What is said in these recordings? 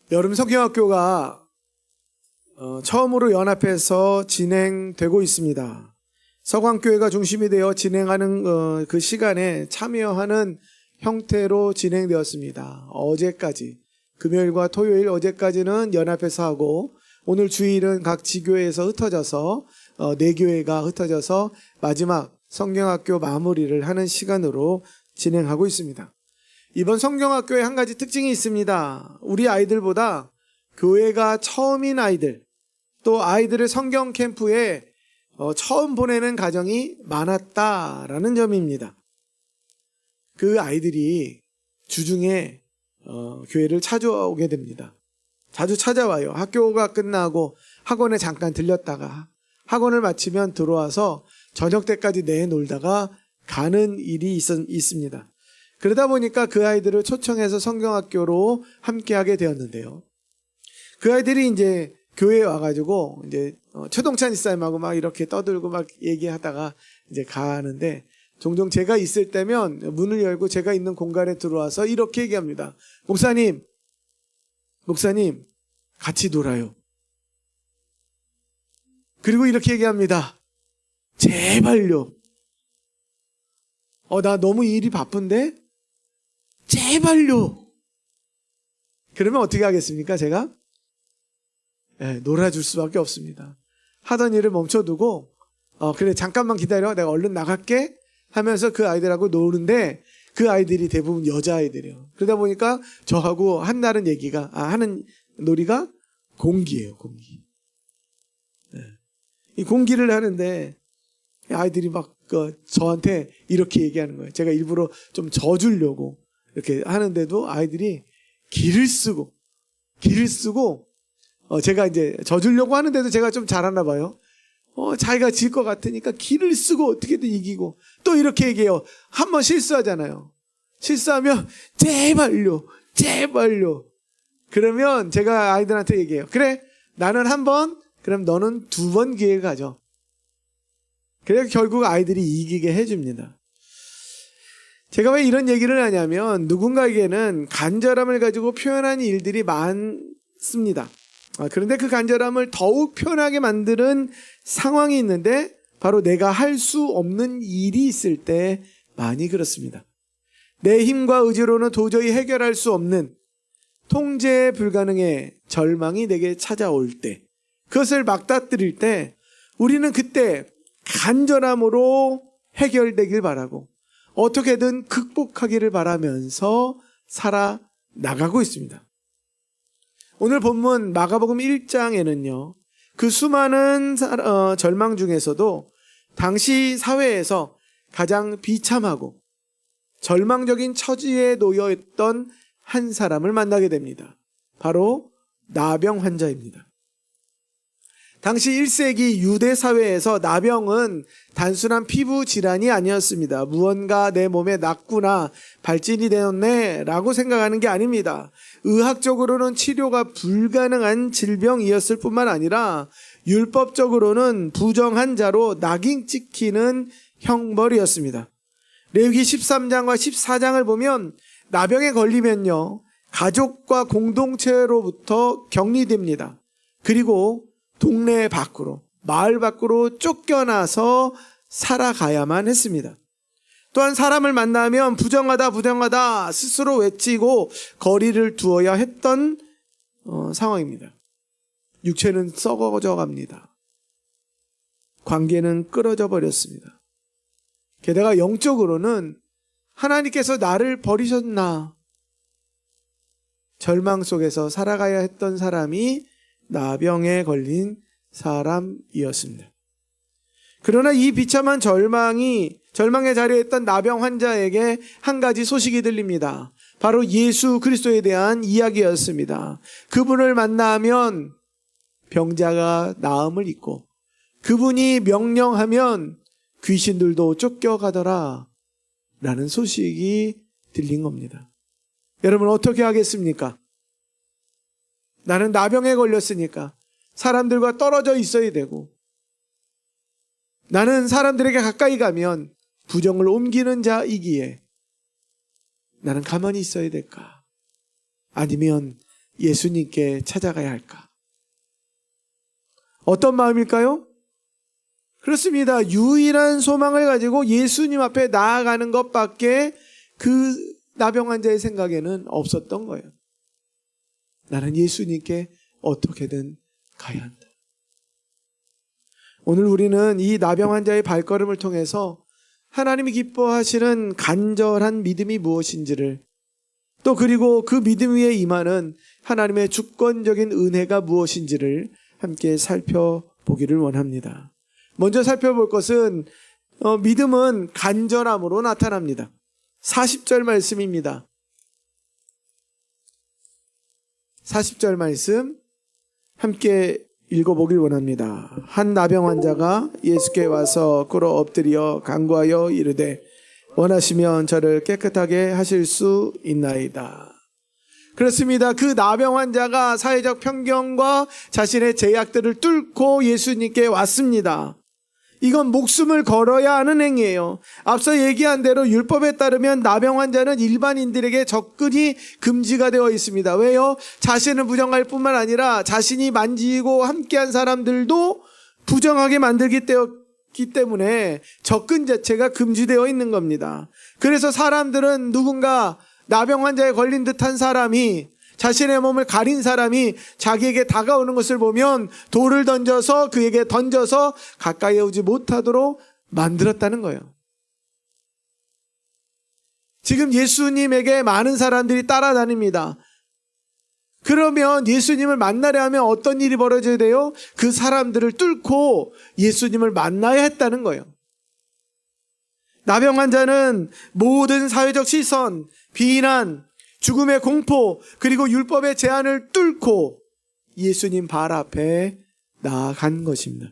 여름 성경학교가 처음으로 연합해서 진행되고 있습니다. 서광교회가 중심이 되어 진행하는 그 시간에 참여하는 형태로 진행되었습니다. 어제까지 금요일과 토요일 어제까지는 연합해서 하고 오늘 주일은 각 지교회에서 흩어져서 네 교회가 흩어져서 마지막 성경학교 마무리를 하는 시간으로 진행하고 있습니다. 이번 성경학교에 한 가지 특징이 있습니다. 우리 아이들보다 교회가 처음인 아이들, 또 아이들을 성경 캠프에 처음 보내는 가정이 많았다라는 점입니다. 그 아이들이 주중에 교회를 찾아오게 됩니다. 자주 찾아와요. 학교가 끝나고 학원에 잠깐 들렸다가 학원을 마치면 들어와서 저녁 때까지 내놀다가 가는 일이 있습니다. 그러다 보니까 그 아이들을 초청해서 성경학교로 함께하게 되었는데요. 그 아이들이 이제 교회에 와가지고 이제 최동찬 이사님하고 막 이렇게 떠들고 막 얘기하다가 이제 가는데 종종 제가 있을 때면 문을 열고 제가 있는 공간에 들어와서 이렇게 얘기합니다. 목사님 같이 놀아요. 그리고 이렇게 얘기합니다. 제발요. 나 너무 일이 바쁜데? 제발요. 그러면 어떻게 하겠습니까, 제가? 놀아줄 수밖에 없습니다. 하던 일을 멈춰두고, 그래, 잠깐만 기다려. 내가 얼른 나갈게. 하면서 그 아이들하고 노는데, 그 아이들이 대부분 여자아이들이에요. 그러다 보니까 저하고 한다는 얘기가, 하는 놀이가 공기예요, 공기. 이 공기를 하는데, 아이들이 막, 저한테 이렇게 얘기하는 거예요. 제가 일부러 좀 져주려고 이렇게 하는데도 아이들이 기를 쓰고, 제가 이제 져주려고 하는데도 제가 좀 잘하나 봐요. 자기가 질 것 같으니까 기를 쓰고 어떻게든 이기고 또 이렇게 얘기해요. 한번 실수하잖아요. 실수하면 제발요. 그러면 제가 아이들한테 얘기해요. 그래, 나는 한 번, 그럼 너는 2번 기회를 가져. 그래서 결국 아이들이 이기게 해줍니다. 제가 왜 이런 얘기를 하냐면 누군가에게는 간절함을 가지고 표현하는 일들이 많습니다. 그런데 그 간절함을 더욱 표현하게 만드는 상황이 있는데 바로 내가 할 수 없는 일이 있을 때 많이 그렇습니다. 내 힘과 의지로는 도저히 해결할 수 없는 통제 불가능의 절망이 내게 찾아올 때, 그것을 막다뜨릴 때 우리는 그때 간절함으로 해결되길 바라고 어떻게든 극복하기를 바라면서 살아나가고 있습니다. 오늘 본문 마가복음 1장에는요. 그 수많은 절망 중에서도 당시 사회에서 가장 비참하고 절망적인 처지에 놓여 있던 한 사람을 만나게 됩니다. 바로 나병 환자입니다. 당시 1세기 유대 사회에서 나병은 단순한 피부 질환이 아니었습니다. 무언가 내 몸에 났구나, 발진이 되었네 라고 생각하는 게 아닙니다. 의학적으로는 치료가 불가능한 질병이었을 뿐만 아니라 율법적으로는 부정한 자로 낙인 찍히는 형벌이었습니다. 레위기 13장과 14장을 보면 나병에 걸리면요, 가족과 공동체로부터 격리됩니다. 그리고 동네 밖으로, 마을 밖으로 쫓겨나서 살아가야만 했습니다. 또한 사람을 만나면 부정하다 스스로 외치고 거리를 두어야 했던 상황입니다. 육체는 썩어져 갑니다. 관계는 끊어져 버렸습니다. 게다가 영적으로는 하나님께서 나를 버리셨나, 절망 속에서 살아가야 했던 사람이 나병에 걸린 사람이었습니다. 그러나 이 비참한 절망의 자리에 있던 나병 환자에게 한 가지 소식이 들립니다. 바로 예수 그리스도에 대한 이야기였습니다. 그분을 만나면 병자가 나음을 입고 그분이 명령하면 귀신들도 쫓겨가더라 라는 소식이 들린 겁니다. 여러분 어떻게 하겠습니까? 나는 나병에 걸렸으니까 사람들과 떨어져 있어야 되고, 나는 사람들에게 가까이 가면 부정을 옮기는 자이기에 나는 가만히 있어야 될까? 아니면 예수님께 찾아가야 할까? 어떤 마음일까요? 그렇습니다. 유일한 소망을 가지고 예수님 앞에 나아가는 것밖에 그 나병 환자의 생각에는 없었던 거예요. 나는 예수님께 어떻게든 가야 한다. 오늘 우리는 이 나병 환자의 발걸음을 통해서 하나님이 기뻐하시는 간절한 믿음이 무엇인지를, 또 그리고 그 믿음 위에 임하는 하나님의 주권적인 은혜가 무엇인지를 함께 살펴보기를 원합니다. 먼저 살펴볼 것은 믿음은 간절함으로 나타납니다. 40절 말씀입니다. 40절 말씀 함께 읽어보길 원합니다. 한 나병 환자가 예수께 와서 꿇어 엎드려 간구하여 이르되 원하시면 저를 깨끗하게 하실 수 있나이다. 그렇습니다. 그 나병 환자가 사회적 편견과 자신의 제약들을 뚫고 예수님께 왔습니다. 이건 목숨을 걸어야 하는 행위예요. 앞서 얘기한 대로 율법에 따르면 나병 환자는 일반인들에게 접근이 금지가 되어 있습니다. 왜요? 자신을 부정할 뿐만 아니라 자신이 만지고 함께한 사람들도 부정하게 만들기 때문에 접근 자체가 금지되어 있는 겁니다. 그래서 사람들은 누군가 나병 환자에 걸린 듯한 사람이, 자신의 몸을 가린 사람이 자기에게 다가오는 것을 보면 돌을 던져서 그에게 던져서 가까이 오지 못하도록 만들었다는 거예요. 지금 예수님에게 많은 사람들이 따라다닙니다. 그러면 예수님을 만나려 하면 어떤 일이 벌어져야 돼요? 그 사람들을 뚫고 예수님을 만나야 했다는 거예요. 나병 환자는 모든 사회적 시선, 비난, 죽음의 공포, 그리고 율법의 제한을 뚫고 예수님 발 앞에 나아간 것입니다.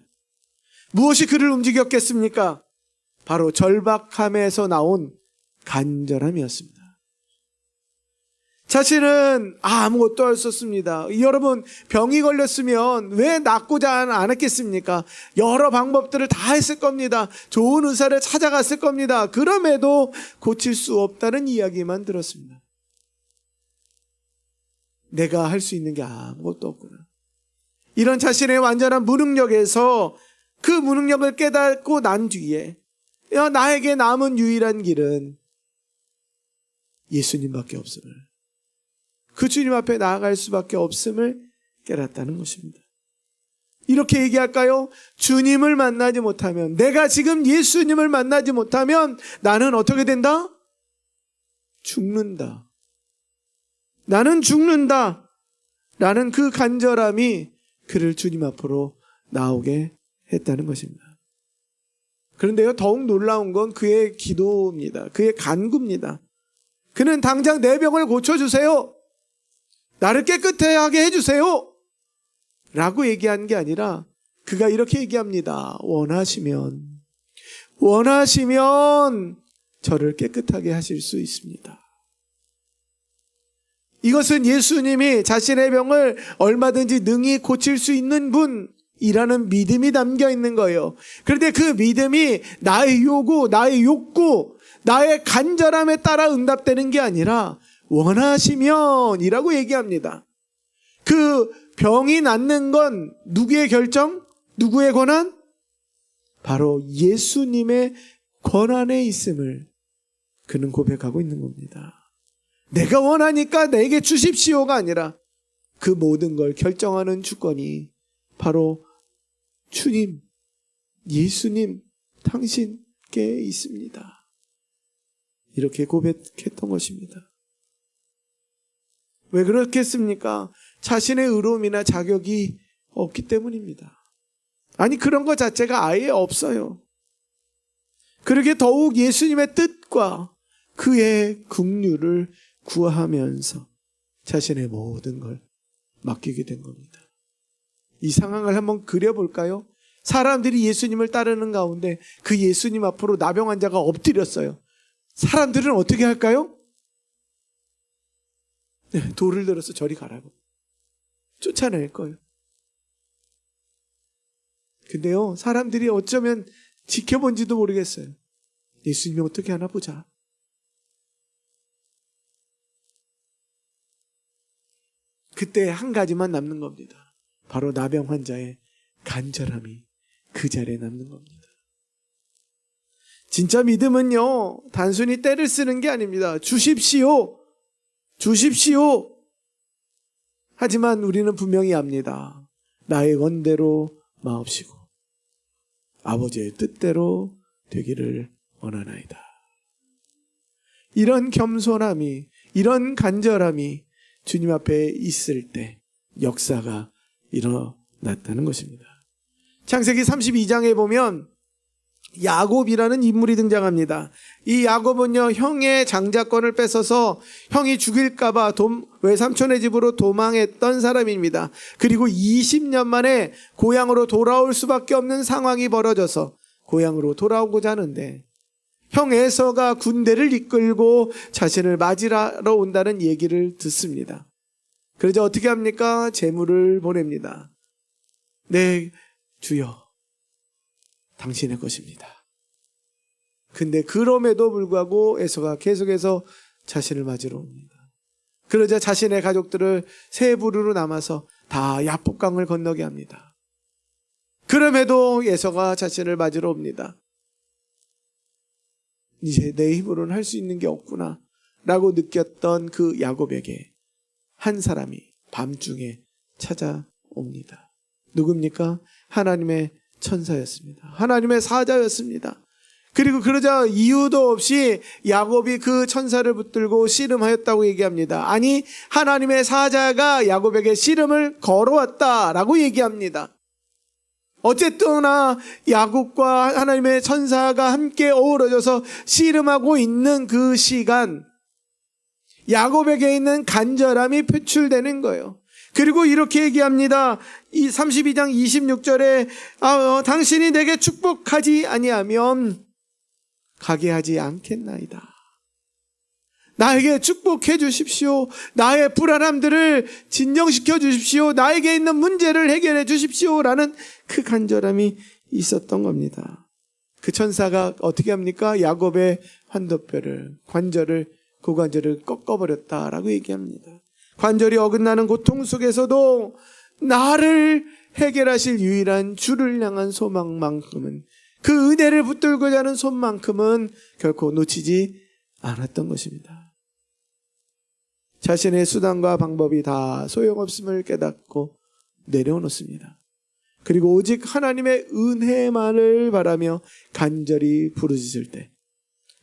무엇이 그를 움직였겠습니까? 바로 절박함에서 나온 간절함이었습니다. 자신은 아무것도 할 수 없습니다. 여러분, 병이 걸렸으면 왜 낫고자 안 했겠습니까? 여러 방법들을 다 했을 겁니다. 좋은 의사를 찾아갔을 겁니다. 그럼에도 고칠 수 없다는 이야기만 들었습니다. 내가 할 수 있는 게 아무것도 없구나. 이런 자신의 완전한 무능력에서 그 무능력을 깨닫고 난 뒤에 나에게 남은 유일한 길은 예수님밖에 없음을, 그 주님 앞에 나아갈 수밖에 없음을 깨닫다는 것입니다. 이렇게 얘기할까요? 주님을 만나지 못하면, 내가 지금 예수님을 만나지 못하면 나는 어떻게 된다? 죽는다. 나는 죽는다. 라는 그 간절함이 그를 주님 앞으로 나오게 했다는 것입니다. 그런데요, 더욱 놀라운 건 그의 기도입니다. 그의 간구입니다. 그는 당장 내 병을 고쳐주세요. 나를 깨끗하게 해주세요. 라고 얘기한 게 아니라 그가 이렇게 얘기합니다. 원하시면 저를 깨끗하게 하실 수 있습니다. 이것은 예수님이 자신의 병을 얼마든지 능히 고칠 수 있는 분이라는 믿음이 담겨 있는 거예요. 그런데 그 믿음이 나의 요구, 나의 욕구, 나의 간절함에 따라 응답되는 게 아니라 원하시면이라고 얘기합니다. 그 병이 낫는 건 누구의 결정? 누구의 권한? 바로 예수님의 권한에 있음을 그는 고백하고 있는 겁니다. 내가 원하니까 내게 주십시오가 아니라 그 모든 걸 결정하는 주권이 바로 주님, 예수님, 당신께 있습니다. 이렇게 고백했던 것입니다. 왜 그렇겠습니까? 자신의 의로움이나 자격이 없기 때문입니다. 아니, 그런 것 자체가 아예 없어요. 그러게 더욱 예수님의 뜻과 그의 긍휼을 구하면서 자신의 모든 걸 맡기게 된 겁니다. 이 상황을 한번 그려볼까요? 사람들이 예수님을 따르는 가운데 그 예수님 앞으로 나병 환자가 엎드렸어요. 사람들은 어떻게 할까요? 돌을 들어서 저리 가라고 쫓아낼 거예요. 근데요, 사람들이 어쩌면 지켜본지도 모르겠어요. 예수님이 어떻게 하나 보자. 그때 한 가지만 남는 겁니다. 바로 나병 환자의 간절함이 그 자리에 남는 겁니다. 진짜 믿음은요, 단순히 때를 쓰는 게 아닙니다. 주십시오. 주십시오. 하지만 우리는 분명히 압니다. 나의 원대로 마옵시고 아버지의 뜻대로 되기를 원하나이다. 이런 겸손함이, 이런 간절함이 주님 앞에 있을 때 역사가 일어났다는 것입니다. 창세기 32장에 보면 야곱이라는 인물이 등장합니다. 이 야곱은요, 형의 장자권을 뺏어서 형이 죽일까봐 외삼촌의 집으로 도망했던 사람입니다. 그리고 20년 만에 고향으로 돌아올 수밖에 없는 상황이 벌어져서 고향으로 돌아오고자 하는데 형 에서가 군대를 이끌고 자신을 맞이하러 온다는 얘기를 듣습니다. 그러자 어떻게 합니까? 제물을 보냅니다. 네, 주여, 당신의 것입니다. 근데 그럼에도 불구하고 에서가 계속해서 자신을 맞으러 옵니다. 그러자 자신의 가족들을 세 부류로 나눠서 다 야복강을 건너게 합니다. 그럼에도 에서가 자신을 맞으러 옵니다. 이제 내 힘으로는 할 수 있는 게 없구나 라고 느꼈던 그 야곱에게 한 사람이 밤중에 찾아옵니다. 누굽니까? 하나님의 천사였습니다. 하나님의 사자였습니다. 그리고 그러자 이유도 없이 야곱이 그 천사를 붙들고 씨름하였다고 얘기합니다. 아니, 하나님의 사자가 야곱에게 씨름을 걸어왔다라고 얘기합니다. 어쨌거나 야곱과 하나님의 천사가 함께 어우러져서 씨름하고 있는 그 시간, 야곱에게 있는 간절함이 표출되는 거예요. 그리고 이렇게 얘기합니다. 이 32장 26절에 당신이 내게 축복하지 아니하면 가게 하지 않겠나이다. 나에게 축복해 주십시오. 나의 불안함들을 진정시켜 주십시오. 나에게 있는 문제를 해결해 주십시오. 라는 그 간절함이 있었던 겁니다. 그 천사가 어떻게 합니까? 야곱의 환도뼈를, 고관절을 꺾어버렸다라고 얘기합니다. 관절이 어긋나는 고통 속에서도 나를 해결하실 유일한 주를 향한 소망만큼은, 그 은혜를 붙들고자 하는 손만큼은 결코 놓치지 않았던 것입니다. 자신의 수단과 방법이 다 소용없음을 깨닫고 내려놓습니다. 그리고 오직 하나님의 은혜만을 바라며 간절히 부르짖을 때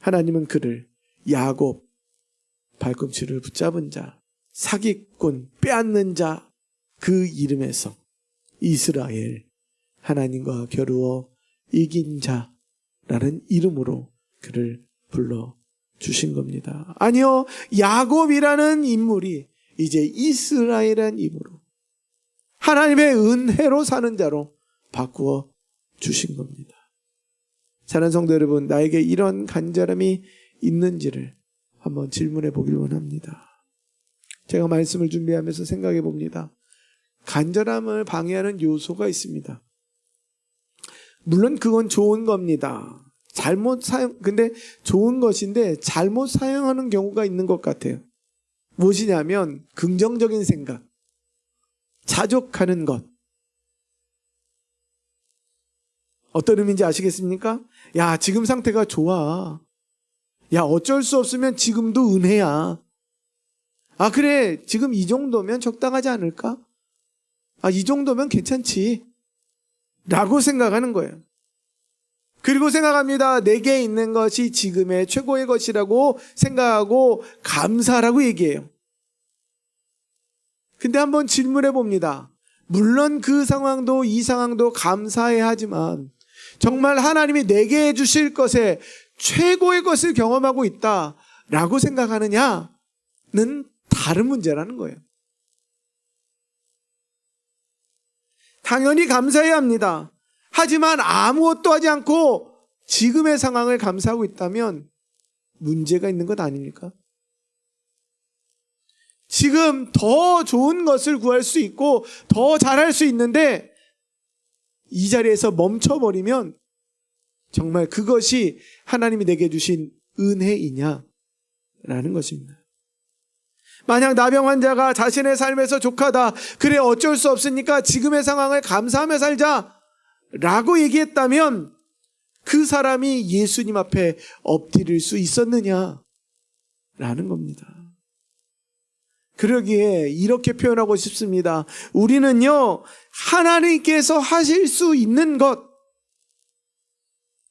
하나님은 그를 야곱, 발꿈치를 붙잡은 자, 사기꾼, 빼앗는 자, 그 이름에서 이스라엘, 하나님과 겨루어 이긴 자라는 이름으로 그를 불러주신 겁니다. 아니요, 야곱이라는 인물이 이제 이스라엘이라는 이름으로 하나님의 은혜로 사는 자로 바꾸어 주신 겁니다. 사랑하는 성도 여러분, 나에게 이런 간절함이 있는지를 한번 질문해 보길 원합니다. 제가 말씀을 준비하면서 생각해 봅니다. 간절함을 방해하는 요소가 있습니다. 물론 그건 좋은 겁니다. 근데 좋은 것인데 잘못 사용하는 경우가 있는 것 같아요. 무엇이냐면 긍정적인 생각, 자족하는 것. 어떤 의미인지 아시겠습니까? 야, 지금 상태가 좋아. 야, 어쩔 수 없으면 지금도 은혜야. 아, 그래, 지금 이 정도면 적당하지 않을까? 아, 이 정도면 괜찮지. 라고 생각하는 거예요. 그리고 생각합니다. 내게 있는 것이 지금의 최고의 것이라고 생각하고 감사라고 얘기해요. 근데 한번 질문해 봅니다. 물론 그 상황도 이 상황도 감사해야 하지만 정말 하나님이 내게 해주실 것에 최고의 것을 경험하고 있다라고 생각하느냐는 다른 문제라는 거예요. 당연히 감사해야 합니다. 하지만 아무것도 하지 않고 지금의 상황을 감사하고 있다면 문제가 있는 것 아닙니까? 지금 더 좋은 것을 구할 수 있고 더 잘할 수 있는데 이 자리에서 멈춰버리면 정말 그것이 하나님이 내게 주신 은혜이냐라는 것입니다. 만약 나병 환자가 자신의 삶에서 족하다, 그래 어쩔 수 없으니까 지금의 상황을 감사하며 살자 라고 얘기했다면 그 사람이 예수님 앞에 엎드릴 수 있었느냐 라는 겁니다. 그러기에 이렇게 표현하고 싶습니다. 우리는요, 하나님께서 하실 수 있는 것,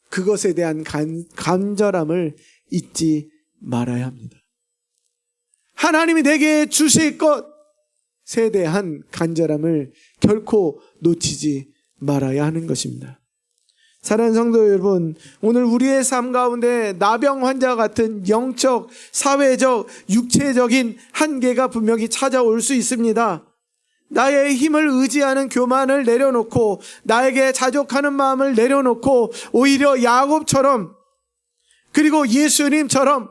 그것에 대한 간절함을 잊지 말아야 합니다. 하나님이 내게 주실 것에 대한 간절함을 결코 놓치지 말아야 하는 것입니다. 사랑하는 성도 여러분, 오늘 우리의 삶 가운데 나병 환자 같은 영적, 사회적, 육체적인 한계가 분명히 찾아올 수 있습니다. 나의 힘을 의지하는 교만을 내려놓고 나에게 자족하는 마음을 내려놓고 오히려 야곱처럼, 그리고 예수님처럼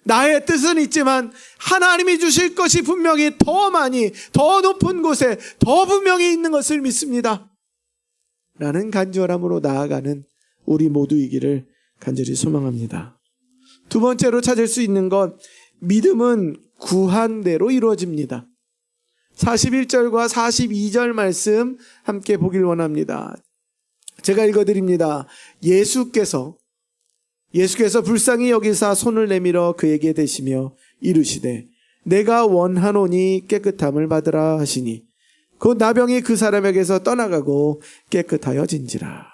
나의 뜻은 있지만 하나님이 주실 것이 분명히 더 많이, 더 높은 곳에 더 분명히 있는 것을 믿습니다 라는 간절함으로 나아가는 우리 모두이기를 간절히 소망합니다. 두 번째로 찾을 수 있는 것, 믿음은 구한 대로 이루어집니다. 41절과 42절 말씀 함께 보길 원합니다. 제가 읽어드립니다. 예수께서 불쌍히 여기사 손을 내밀어 그에게 대시며 이르시되 내가 원하노니 깨끗함을 받으라 하시니 곧 나병이 그 사람에게서 떠나가고 깨끗하여진지라.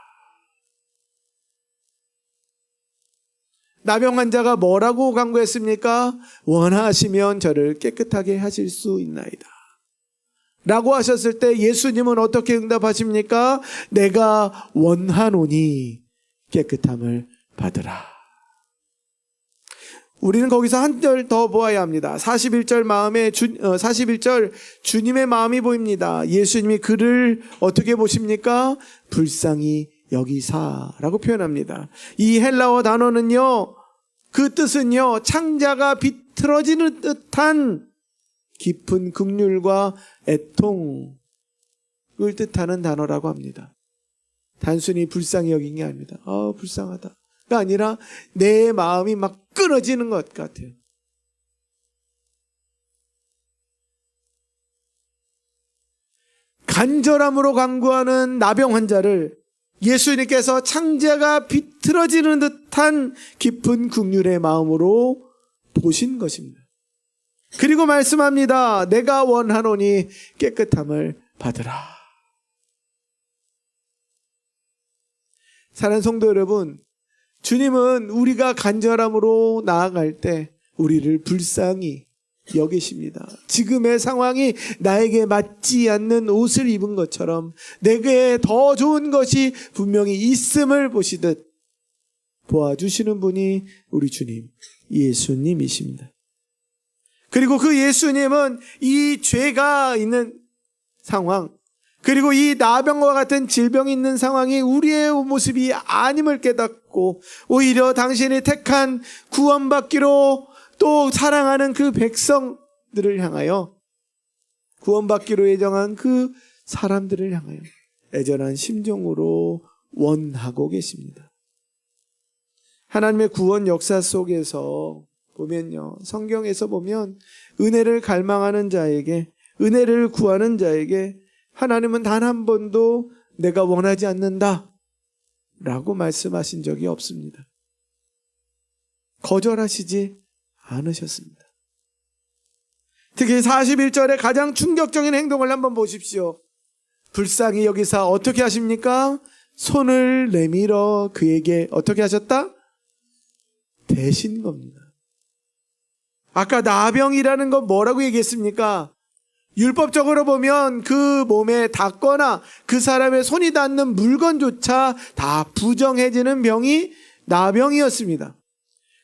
나병 환자가 뭐라고 간구했습니까? 원하시면 저를 깨끗하게 하실 수 있나이다 라고 하셨을 때 예수님은 어떻게 응답하십니까? 내가 원하노니 깨끗함을 받으라. 우리는 거기서 한 절 더 보아야 합니다. 41절 주님의 마음이 보입니다. 예수님이 그를 어떻게 보십니까? 불쌍히 여기사라고 표현합니다. 이 헬라어 단어는요, 그 뜻은요, 창자가 비틀어지는 듯한 깊은 긍휼과 애통을 뜻하는 단어라고 합니다. 단순히 불쌍히 여긴 게 아닙니다. 불쌍하다 가 아니라 내 마음이 막 끊어지는 것 같아요. 간절함으로 간구하는 나병 환자를 예수님께서 창자가 비틀어지는 듯한 깊은 긍휼의 마음으로 보신 것입니다. 그리고 말씀합니다. 내가 원하노니 깨끗함을 받으라. 사랑하는 성도 여러분, 주님은 우리가 간절함으로 나아갈 때 우리를 불쌍히 여기십니다. 지금의 상황이 나에게 맞지 않는 옷을 입은 것처럼 내게 더 좋은 것이 분명히 있음을 보시듯 보아주시는 분이 우리 주님 예수님이십니다. 그리고 그 예수님은 이 죄가 있는 상황, 그리고 이 나병과 같은 질병이 있는 상황이 우리의 모습이 아님을 깨닫고 오히려 당신이 택한 구원받기로 또 사랑하는 그 백성들을 향하여, 구원받기로 예정한 그 사람들을 향하여 애절한 심정으로 원하고 계십니다. 하나님의 구원 역사 속에서 보면요, 성경에서 보면 은혜를 갈망하는 자에게, 은혜를 구하는 자에게 하나님은 단 한 번도 내가 원하지 않는다 라고 말씀하신 적이 없습니다. 거절하시지 않으셨습니다. 특히 41절의 가장 충격적인 행동을 한번 보십시오. 불쌍히 여기사 어떻게 하십니까? 손을 내밀어 그에게 어떻게 하셨다? 대신 겁니다. 아까 나병이라는 건 뭐라고 얘기했습니까? 율법적으로 보면 그 몸에 닿거나 그 사람의 손이 닿는 물건조차 다 부정해지는 병이 나병이었습니다.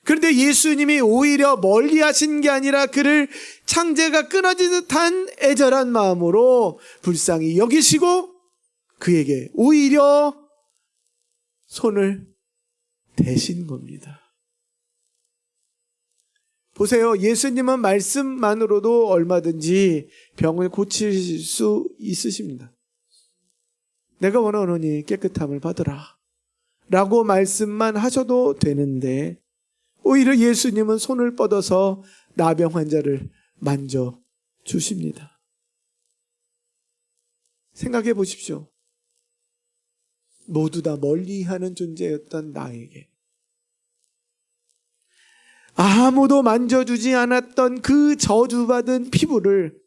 그런데 예수님이 오히려 멀리 하신 게 아니라 그를 창자가 끊어진 듯한 애절한 마음으로 불쌍히 여기시고 그에게 오히려 손을 대신 겁니다. 보세요. 예수님은 말씀만으로도 얼마든지 병을 고칠 수 있으십니다. 내가 원하노니 깨끗함을 받으라 라고 말씀만 하셔도 되는데 오히려 예수님은 손을 뻗어서 나병 환자를 만져주십니다. 생각해 보십시오. 모두 다 멀리하는 존재였던 나에게 아무도 만져주지 않았던 그 저주받은 피부를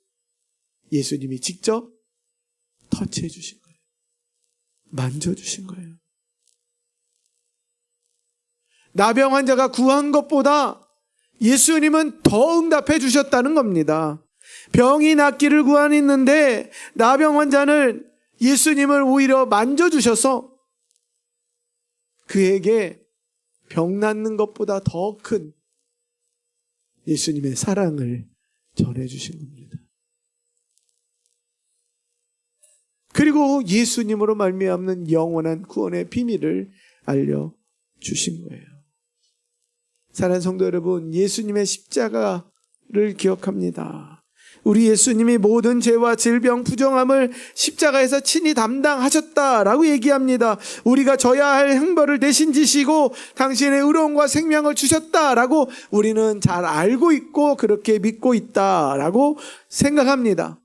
예수님이 직접 터치해 주신 거예요. 만져주신 거예요. 나병 환자가 구한 것보다 예수님은 더 응답해 주셨다는 겁니다. 병이 낫기를 구하는데 나병 환자는 예수님을 오히려 만져주셔서 그에게 병 낫는 것보다 더 큰 예수님의 사랑을 전해주신 겁니다. 그리고 예수님으로 말미암는 영원한 구원의 비밀을 알려주신 거예요. 사랑하는 성도 여러분, 예수님의 십자가를 기억합니다. 우리 예수님이 모든 죄와 질병, 부정함을 십자가에서 친히 담당하셨다라고 얘기합니다. 우리가 져야 할 형벌을 대신 지시고 당신의 의로움과 생명을 주셨다라고 우리는 잘 알고 있고 그렇게 믿고 있다라고 생각합니다.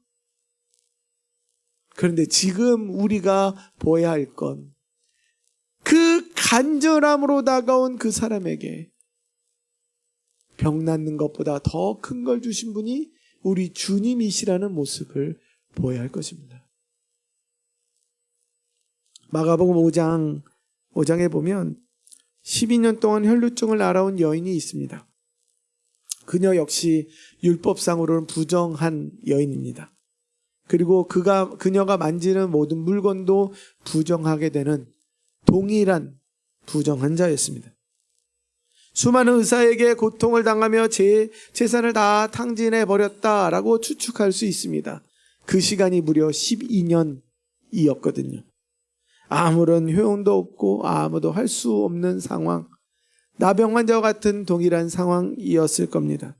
그런데 지금 우리가 보아야 할 건 그 간절함으로 다가온 그 사람에게 병 낫는 것보다 더 큰 걸 주신 분이 우리 주님이시라는 모습을 보아야 할 것입니다. 마가복음 5장에 보면 12년 동안 혈루증을 앓아온 여인이 있습니다. 그녀 역시 율법상으로는 부정한 여인입니다. 그리고 그녀가 만지는 모든 물건도 부정하게 되는 동일한 부정한 자였습니다. 수많은 의사에게 고통을 당하며 재산을 다 탕진해 버렸다라고 추측할 수 있습니다. 그 시간이 무려 12년이었거든요. 아무런 효용도 없고 아무도 할 수 없는 상황, 나병 환자와 같은 동일한 상황이었을 겁니다.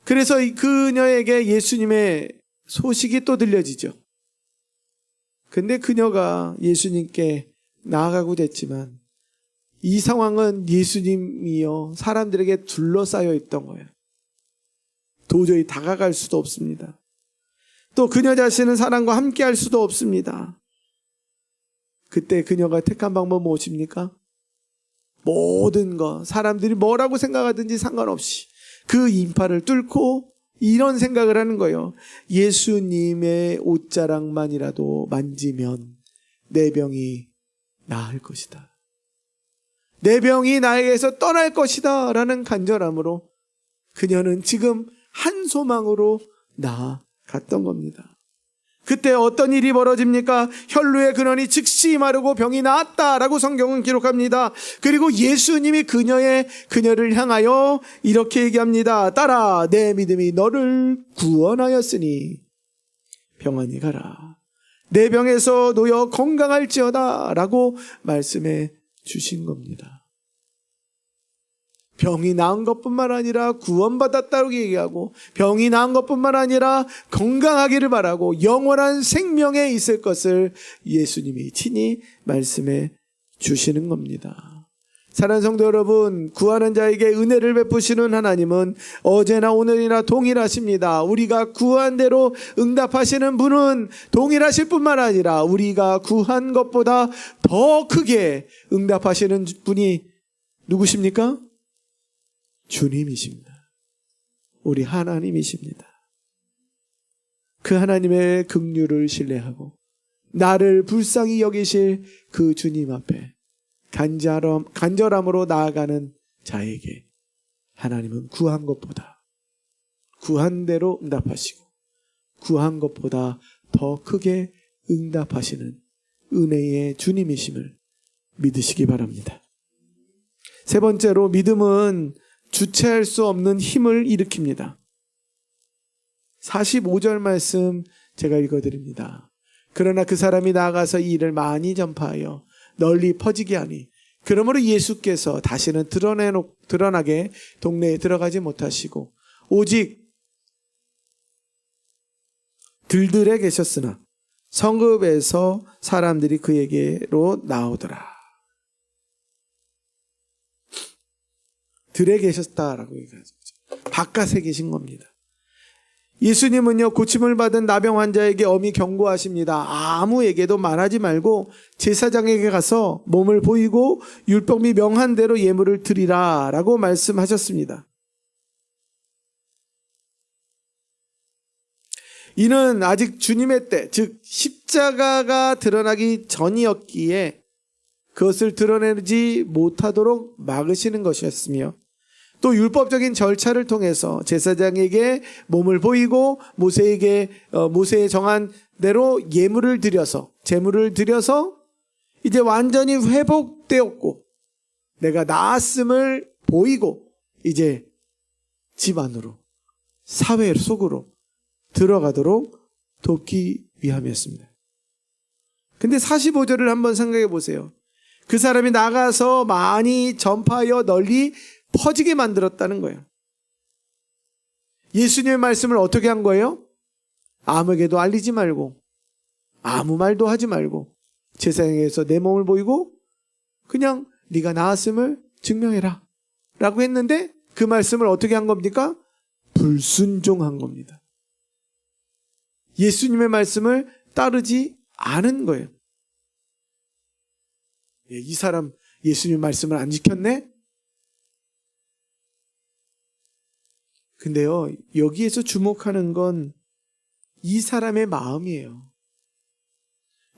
그래서 그녀에게 예수님의 소식이 또 들려지죠. 근데 그녀가 예수님께 나아가고 됐지만 이 상황은 예수님이요 사람들에게 둘러싸여 있던 거예요. 도저히 다가갈 수도 없습니다. 또 그녀 자신은 사람과 함께 할 수도 없습니다. 그때 그녀가 택한 방법은 무엇입니까? 모든 것, 사람들이 뭐라고 생각하든지 상관없이 그 인파를 뚫고 이런 생각을 하는 거예요. 예수님의 옷자락만이라도 만지면 내 병이 나을 것이다. 내 병이 나에게서 떠날 것이다 라는 간절함으로 그녀는 지금 한 소망으로 나아갔던 겁니다. 그때 어떤 일이 벌어집니까? 혈루의 근원이 즉시 마르고 병이 나았다라고 성경은 기록합니다. 그리고 예수님이 그녀를 향하여 이렇게 얘기합니다. 딸아, 내 믿음이 너를 구원하였으니 평안히 가라. 내 병에서 놓여 건강할지어다 라고 말씀해 주신 겁니다. 병이 나은 것뿐만 아니라 구원받았다고 얘기하고 병이 나은 것뿐만 아니라 건강하기를 바라고 영원한 생명에 있을 것을 예수님이 친히 말씀해 주시는 겁니다. 사랑하는 성도 여러분, 구하는 자에게 은혜를 베푸시는 하나님은 어제나 오늘이나 동일하십니다. 우리가 구한 대로 응답하시는 분은 동일하실 뿐만 아니라 우리가 구한 것보다 더 크게 응답하시는 분이 누구십니까? 주님이십니다. 우리 하나님이십니다. 그 하나님의 긍휼을 신뢰하고 나를 불쌍히 여기실 그 주님 앞에 간절함으로 나아가는 자에게 하나님은 구한 것보다 구한 대로 응답하시고 구한 것보다 더 크게 응답하시는 은혜의 주님이심을 믿으시기 바랍니다. 세 번째로 믿음은 주체할 수 없는 힘을 일으킵니다. 45절 말씀 제가 읽어드립니다. 그러나 그 사람이 나아가서 이 일을 많이 전파하여 널리 퍼지게 하니 그러므로 예수께서 다시는 드러나게 동네에 들어가지 못하시고 오직 들들에 계셨으나 성읍에서 사람들이 그에게로 나오더라. 들에 계셨다라고 얘기하죠. 바깥에 계신 겁니다. 예수님은요, 고침을 받은 나병 환자에게 엄히 경고하십니다. 아무에게도 말하지 말고 제사장에게 가서 몸을 보이고 율법이 명한 대로 예물을 드리라 라고 말씀하셨습니다. 이는 아직 주님의 때, 즉 십자가가 드러나기 전이었기에 그것을 드러내지 못하도록 막으시는 것이었으며, 또 율법적인 절차를 통해서 제사장에게 몸을 보이고 모세의 정한 대로 예물을 드려서, 제물을 드려서 이제 완전히 회복되었고 내가 나았음을 보이고 이제 집 안으로, 사회 속으로 들어가도록 돕기 위함이었습니다. 근데 45절을 한번 생각해 보세요. 그 사람이 나가서 많이 전파하여 널리 퍼지게 만들었다는 거예요. 예수님의 말씀을 어떻게 한 거예요? 아무에게도 알리지 말고, 아무 말도 하지 말고, 제사장에게서 내 몸을 보이고 그냥 네가 나았음을 증명해라 라고 했는데, 그 말씀을 어떻게 한 겁니까? 불순종한 겁니다. 예수님의 말씀을 따르지 않은 거예요. 이 사람 예수님 말씀을 안 지켰네? 근데요, 여기에서 주목하는 건 이 사람의 마음이에요.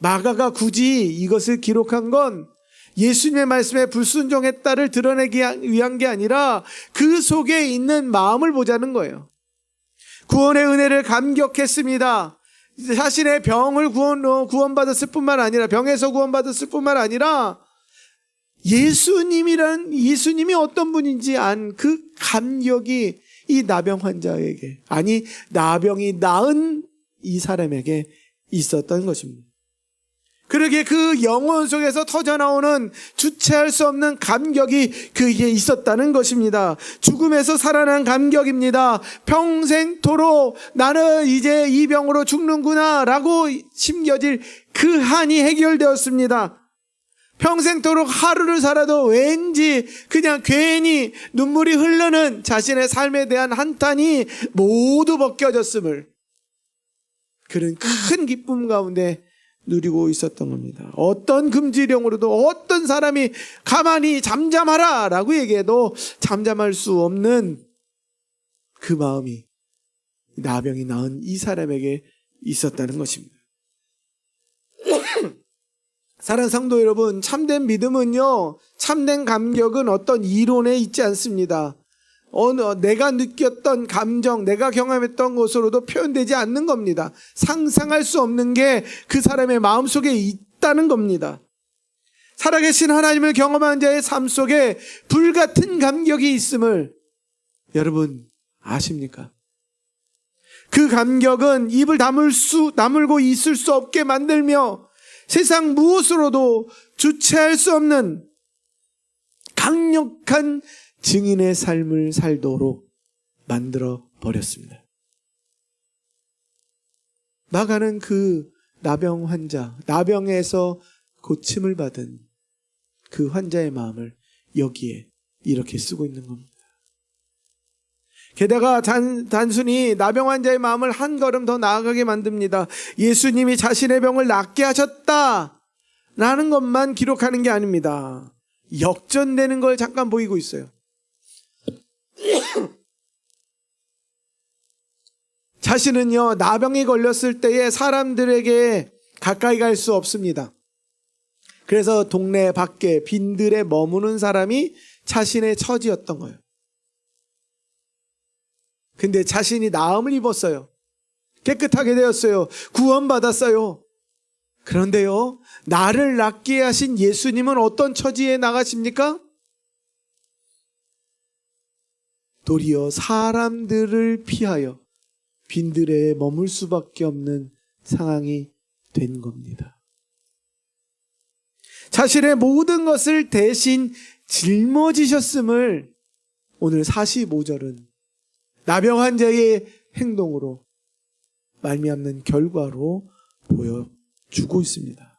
마가가 굳이 이것을 기록한 건 예수님의 말씀에 불순종했다를 드러내기 위한 게 아니라 그 속에 있는 마음을 보자는 거예요. 구원의 은혜를 감격했습니다. 자신의 병을 구원받았을 뿐만 아니라, 병에서 구원받았을 뿐만 아니라 예수님이 어떤 분인지 안 그 감격이 이 나병 환자에게, 아니 나병이 나은 이 사람에게 있었던 것입니다. 그러기에 그 영혼 속에서 터져나오는 주체할 수 없는 감격이 그에게 있었다는 것입니다. 죽음에서 살아난 감격입니다. 평생토록 나는 이제 이 병으로 죽는구나 라고 심겨질 그 한이 해결되었습니다. 평생토록 하루를 살아도 왠지 그냥 괜히 눈물이 흐르는 자신의 삶에 대한 한탄이 모두 벗겨졌음을, 그런 큰 기쁨 가운데 누리고 있었던 겁니다. 어떤 금지령으로도 어떤 사람이 가만히 잠잠하라 라고 얘기해도 잠잠할 수 없는 그 마음이 나병이 나은 이 사람에게 있었다는 것입니다. 사랑하는 성도 여러분, 참된 믿음은요, 참된 감격은 어떤 이론에 있지 않습니다. 내가 느꼈던 감정, 내가 경험했던 것으로도 표현되지 않는 겁니다. 상상할 수 없는 게 그 사람의 마음속에 있다는 겁니다. 살아계신 하나님을 경험한 자의 삶 속에 불같은 감격이 있음을 여러분 아십니까? 그 감격은 입을 다물고 있을 수 없게 만들며 세상 무엇으로도 주체할 수 없는 강력한 증인의 삶을 살도록 만들어 버렸습니다. 마가는 그 나병 환자, 나병에서 고침을 받은 그 환자의 마음을 여기에 이렇게 쓰고 있는 겁니다. 게다가 단순히 나병 환자의 마음을 한 걸음 더 나아가게 만듭니다. 예수님이 자신의 병을 낫게 하셨다라는 것만 기록하는 게 아닙니다. 역전되는 걸 잠깐 보이고 있어요. 자신은요, 나병이 걸렸을 때에 사람들에게 가까이 갈 수 없습니다. 그래서 동네 밖에 빈들에 머무는 사람이 자신의 처지였던 거예요. 근데 자신이 나음을 입었어요. 깨끗하게 되었어요. 구원받았어요. 그런데요, 나를 낫게 하신 예수님은 어떤 처지에 나가십니까? 도리어 사람들을 피하여 빈들에 머물 수밖에 없는 상황이 된 겁니다. 자신의 모든 것을 대신 짊어지셨음을 오늘 45절은 나병 환자의 행동으로 말미암는 결과로 보여주고 있습니다.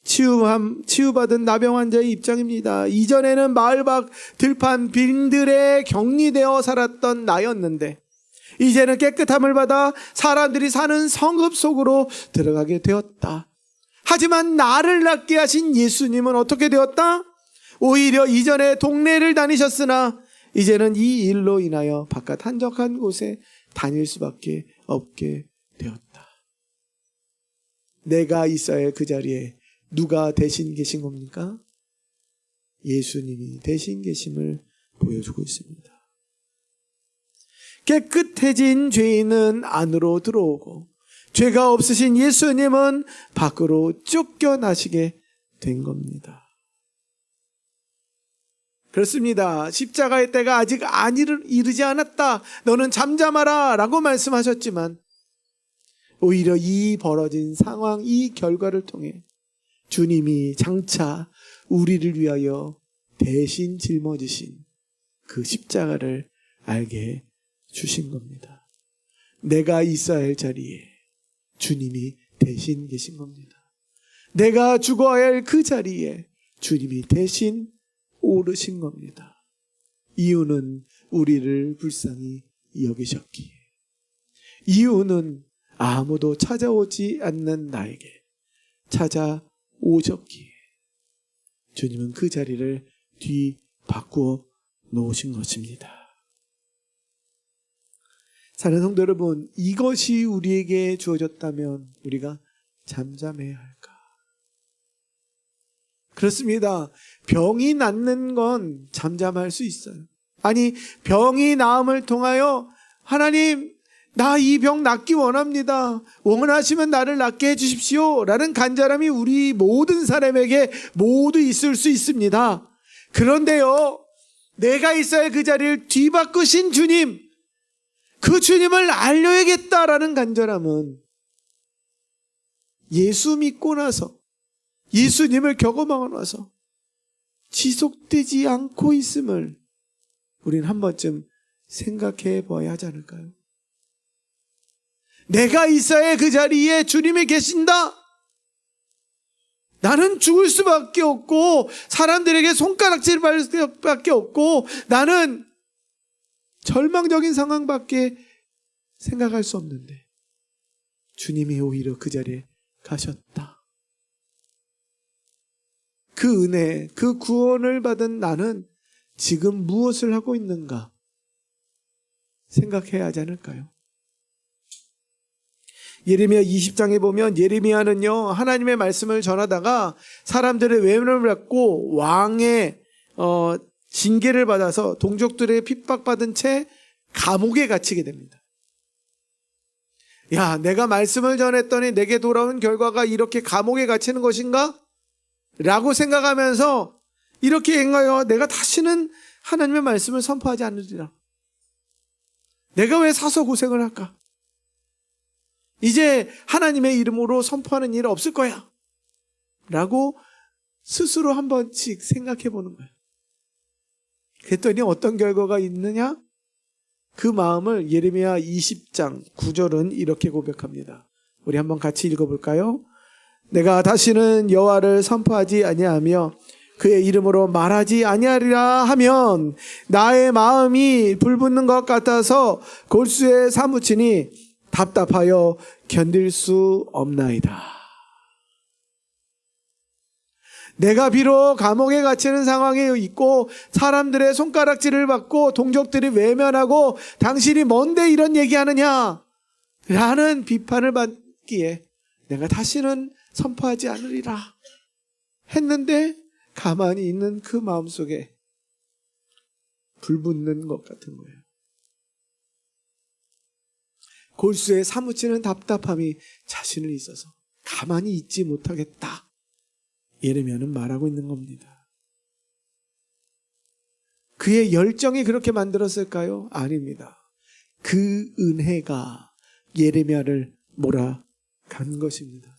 치유받은 나병 환자의 입장입니다. 이전에는 마을 밖 들판 빈들에 격리되어 살았던 나였는데 이제는 깨끗함을 받아 사람들이 사는 성읍 속으로 들어가게 되었다. 하지만 나를 낫게 하신 예수님은 어떻게 되었다? 오히려 이전에 동네를 다니셨으나 이제는 이 일로 인하여 바깥 한적한 곳에 다닐 수밖에 없게 되었다. 내가 있어야 할 그 자리에 누가 대신 계신 겁니까? 예수님이 대신 계심을 보여주고 있습니다. 깨끗해진 죄인은 안으로 들어오고 죄가 없으신 예수님은 밖으로 쫓겨나시게 된 겁니다. 그렇습니다. 십자가의 때가 아직 이르지 않았다. 너는 잠잠하라 라고 말씀하셨지만 오히려 이 벌어진 상황, 이 결과를 통해 주님이 장차 우리를 위하여 대신 짊어지신 그 십자가를 알게 주신 겁니다. 내가 있어야 할 자리에 주님이 대신 계신 겁니다. 내가 죽어야 할 그 자리에 주님이 대신 오르신 겁니다. 이유는 우리를 불쌍히 여기셨기에, 이유는 아무도 찾아오지 않는 나에게 찾아오셨기에 주님은 그 자리를 뒤바꾸어 놓으신 것입니다. 사랑하는 성도 여러분, 이것이 우리에게 주어졌다면 우리가 잠잠해야 할까? 그렇습니다. 병이 낫는 건 잠잠할 수 있어요. 아니, 병이 나음을 통하여 하나님, 나 이 병 낫기 원합니다. 원하시면 나를 낫게 해주십시오 라는 간절함이 우리 모든 사람에게 모두 있을 수 있습니다. 그런데요, 내가 있어야 할 그 자리를 뒤바꾸신 주님, 그 주님을 알려야겠다라는 간절함은 예수 믿고 나서, 예수님을 경험하고 나서 지속되지 않고 있음을 우리는 한 번쯤 생각해 봐야 하지 않을까요? 내가 있어야 그 자리에 주님이 계신다. 나는 죽을 수밖에 없고 사람들에게 손가락질을 받을 수밖에 없고 나는 절망적인 상황밖에 생각할 수 없는데 주님이 오히려 그 자리에 가셨다. 그 은혜, 그 구원을 받은 나는 지금 무엇을 하고 있는가 생각해야 하지 않을까요? 예레미야 20장에 보면 예레미야는요, 하나님의 말씀을 전하다가 사람들의 외면을 받고 왕의 징계를 받아서 동족들의 핍박받은 채 감옥에 갇히게 됩니다. 야, 내가 말씀을 전했더니 내게 돌아온 결과가 이렇게 감옥에 갇히는 것인가? 라고 생각하면서 이렇게 행하여 내가 다시는 하나님의 말씀을 선포하지 않으리라. 내가 왜 사서 고생을 할까? 이제 하나님의 이름으로 선포하는 일은 없을 거야 라고 스스로 한 번씩 생각해 보는 거예요. 그랬더니 어떤 결과가 있느냐? 그 마음을 예레미야 20장 9절은 이렇게 고백합니다. 우리 한번 같이 읽어볼까요? 내가 다시는 여호와를 선포하지 아니하며 그의 이름으로 말하지 아니하리라 하면 나의 마음이 불붙는 것 같아서 골수에 사무치니 답답하여 견딜 수 없나이다. 내가 비록 감옥에 갇히는 상황에 있고 사람들의 손가락질을 받고 동족들이 외면하고 당신이 뭔데 이런 얘기하느냐 라는 비판을 받기에 내가 다시는 선포하지 않으리라 했는데 가만히 있는 그 마음속에 불붙는 것 같은 거예요. 골수에 사무치는 답답함이 자신을 있어서 가만히 있지 못하겠다. 예레미야는 말하고 있는 겁니다. 그의 열정이 그렇게 만들었을까요? 아닙니다. 그 은혜가 예레미야를 몰아간 것입니다.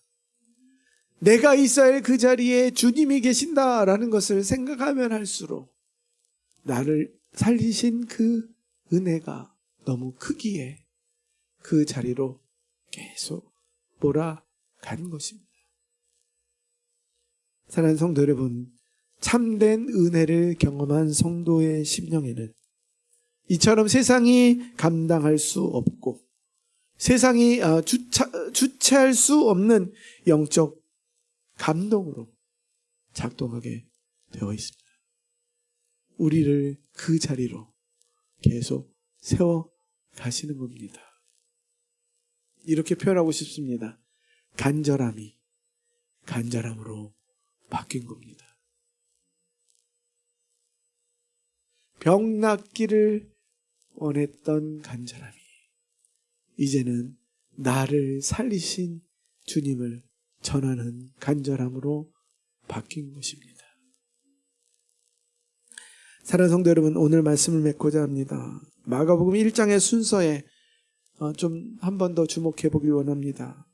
내가 있어야 할 그 자리에 주님이 계신다라는 것을 생각하면 할수록 나를 살리신 그 은혜가 너무 크기에 그 자리로 계속 몰아가는 것입니다. 사랑하는 성도 여러분, 참된 은혜를 경험한 성도의 심령에는 이처럼 세상이 감당할 수 없고 세상이 주체할 수 없는 영적 감동으로 작동하게 되어 있습니다. 우리를 그 자리로 계속 세워 가시는 겁니다. 이렇게 표현하고 싶습니다. 간절함이 간절함으로 바뀐 겁니다. 병 낫기를 원했던 간절함이 이제는 나를 살리신 주님을 전하는 간절함으로 바뀐 것입니다. 사랑하는 성도 여러분, 오늘 말씀을 맺고자 합니다. 마가복음 1장의 순서에 좀 한 번 더 주목해 보길 원합니다.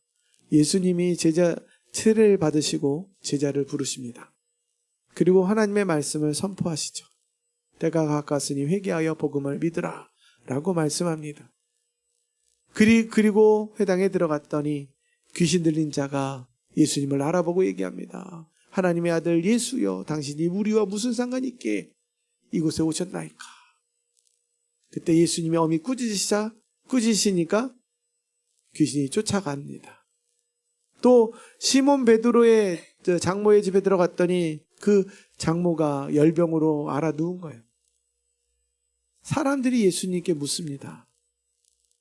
예수님이 제자 세례를 받으시고 제자를 부르십니다. 그리고 하나님의 말씀을 선포하시죠. 때가 가까웠으니 회개하여 복음을 믿으라 라고 말씀합니다. 그리고 회당에 들어갔더니 귀신 들린 자가 예수님을 알아보고 얘기합니다. 하나님의 아들 예수여, 당신이 우리와 무슨 상관이 있게 이곳에 오셨나이까. 그때 예수님이 어미 꾸짖으시니까 귀신이 쫓아갑니다. 또 시몬 베드로의 장모의 집에 들어갔더니 그 장모가 열병으로 알아 누운 거예요. 사람들이 예수님께 묻습니다.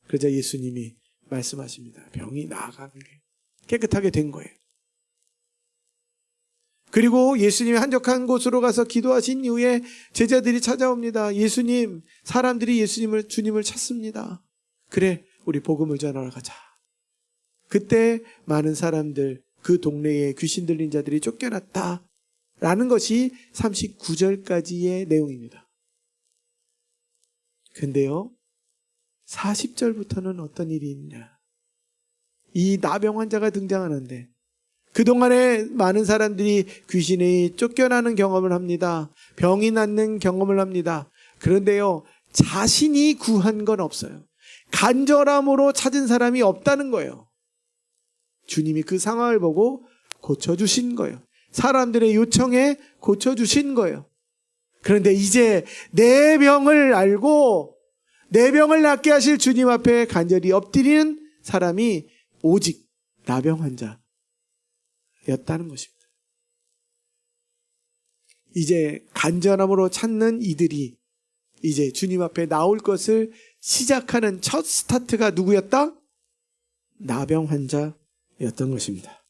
그러자 예수님이 말씀하십니다. 병이 나아가는 게 깨끗하게 된 거예요. 그리고 예수님이 한적한 곳으로 가서 기도하신 이후에 제자들이 찾아옵니다. 예수님, 사람들이 주님을 찾습니다. 그래, 우리 복음을 전하러 가자. 그때 많은 사람들, 그 동네에 귀신 들린 자들이 쫓겨났다 라는 것이 39절까지의 내용입니다. 근데요, 40절부터는 어떤 일이 있냐. 이 나병 환자가 등장하는데 그동안에 많은 사람들이 귀신이 쫓겨나는 경험을 합니다. 병이 낫는 경험을 합니다. 그런데요, 자신이 구한 건 없어요. 간절함으로 찾은 사람이 없다는 거예요. 주님이 그 상황을 보고 고쳐주신 거예요. 사람들의 요청에 고쳐주신 거예요. 그런데 이제 내 병을 알고 내 병을 낫게 하실 주님 앞에 간절히 엎드리는 사람이 오직 나병 환자였다는 것입니다. 이제 간절함으로 찾는 이들이 이제 주님 앞에 나올 것을 시작하는 첫 스타트가 누구였다? 나병 환자였던 것입니다.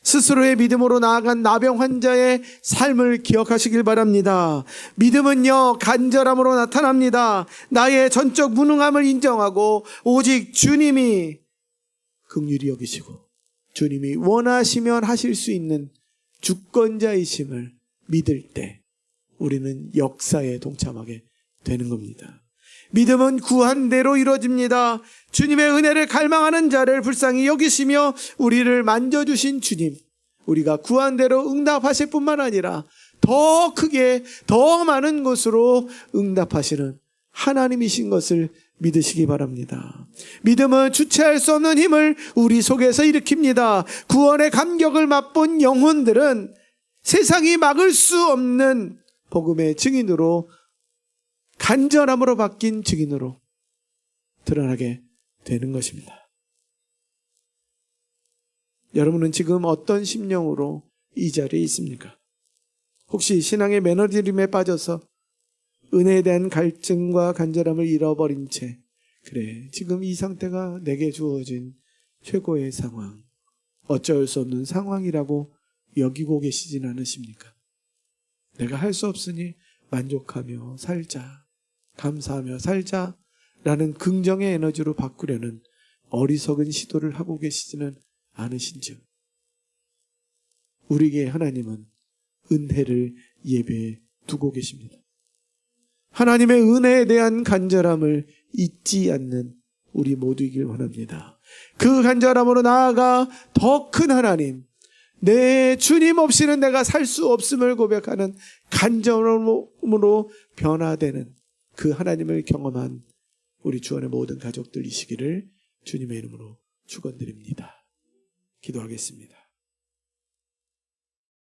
스스로의 믿음으로 나아간 나병 환자의 삶을 기억하시길 바랍니다. 믿음은요, 간절함으로 나타납니다. 나의 전적 무능함을 인정하고 오직 주님이 긍휼히 여기시고 주님이 원하시면 하실 수 있는 주권자이심을 믿을 때 우리는 역사에 동참하게 되는 겁니다. 믿음은 구한 대로 이루어집니다. 주님의 은혜를 갈망하는 자를 불쌍히 여기시며 우리를 만져주신 주님, 우리가 구한 대로 응답하실 뿐만 아니라 더 크게 더 많은 것으로 응답하시는 하나님이신 것을 믿으시기 바랍니다. 믿음은 주체할 수 없는 힘을 우리 속에서 일으킵니다. 구원의 감격을 맛본 영혼들은 세상이 막을 수 없는 복음의 증인으로, 간절함으로 바뀐 증인으로 드러나게 되는 것입니다. 여러분은 지금 어떤 심령으로 이 자리에 있습니까? 혹시 신앙의 매너리즘에 빠져서 은혜에 대한 갈증과 간절함을 잃어버린 채, 그래, 지금 이 상태가 내게 주어진 최고의 상황, 어쩔 수 없는 상황이라고 여기고 계시진 않으십니까? 내가 할 수 없으니 만족하며 살자, 감사하며 살자라는 긍정의 에너지로 바꾸려는 어리석은 시도를 하고 계시지는 않으신즉 우리에게 하나님은 은혜를 예배에 두고 계십니다. 하나님의 은혜에 대한 간절함을 잊지 않는 우리 모두이길 원합니다. 그 간절함으로 나아가 더 큰 하나님, 내 주님 없이는 내가 살 수 없음을 고백하는 간절함으로 변화되는 그 하나님을 경험한 우리 주원의 모든 가족들이시기를 주님의 이름으로 축원드립니다. 기도하겠습니다.